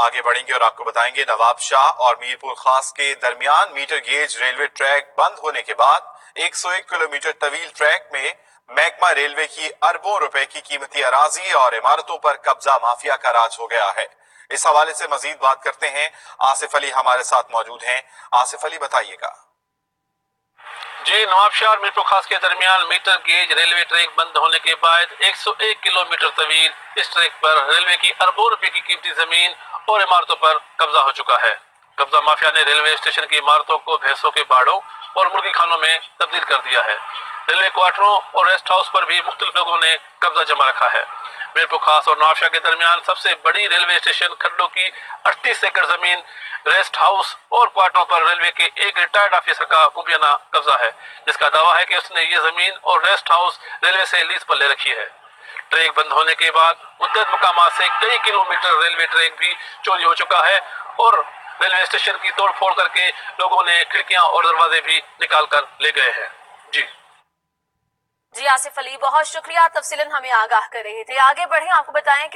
आगे बढ़ेंगे और आपको बताएंगे नवाब शाह और मीरपुर खास के दरमियान मीटर गेज रेलवे ट्रैक बंद होने के बाद 101 किलोमीटर तवील ट्रैक में महकमा रेलवे की अरबों रुपए की कीमती अराजी और इमारतों पर कब्जा माफिया का राज हो गया है। इस हवाले से मजीद बात करते हैं। आसिफ अली हमारे साथ मौजूद हैं। आसिफ अली बताइएगा। जी, नवाब शाह और मीरपुर खास के दरमियान मीटर गेज रेलवे ट्रैक बंद होने के बाद 101 किलोमीटर तवील इस ट्रैक पर रेलवे की अरबों रुपए की कीमती जमीन और इमारतों पर कब्जा हो चुका है। कब्जा माफिया ने रेलवे स्टेशन की इमारतों को भैंसों के बाड़ों और मुर्गी खानों में तब्दील कर दिया है। रेलवे क्वार्टरों और रेस्ट हाउस पर भी मुख्तलिफ लोगों ने कब्जा जमा रखा है। मीरपुर खास और नवाब शाह के दरमियान सबसे बड़ी रेलवे स्टेशन खड्डों की 38 एकड़ जमीन, रेस्ट हाउस और क्वार्टरों पर रेलवे के एक रिटायर्ड ऑफिसर का मुबैना कब्जा है, जिसका दावा है कि उसने ये जमीन और रेस्ट हाउस रेलवे से लीज पर ले रखी है। ट्रैक बंद होने के बाद मुतअद्दिद मकामात से कई किलोमीटर रेलवे ट्रैक भी चोरी हो चुका है और रेलवे स्टेशन की तोड़ फोड़ करके लोगों ने खिड़कियां और दरवाजे भी निकाल कर ले गए हैं। जी आसिफ अली, बहुत शुक्रिया, तफसीलन हमें आगाह कर रहे थे। आगे बढ़े, आपको बताएं कि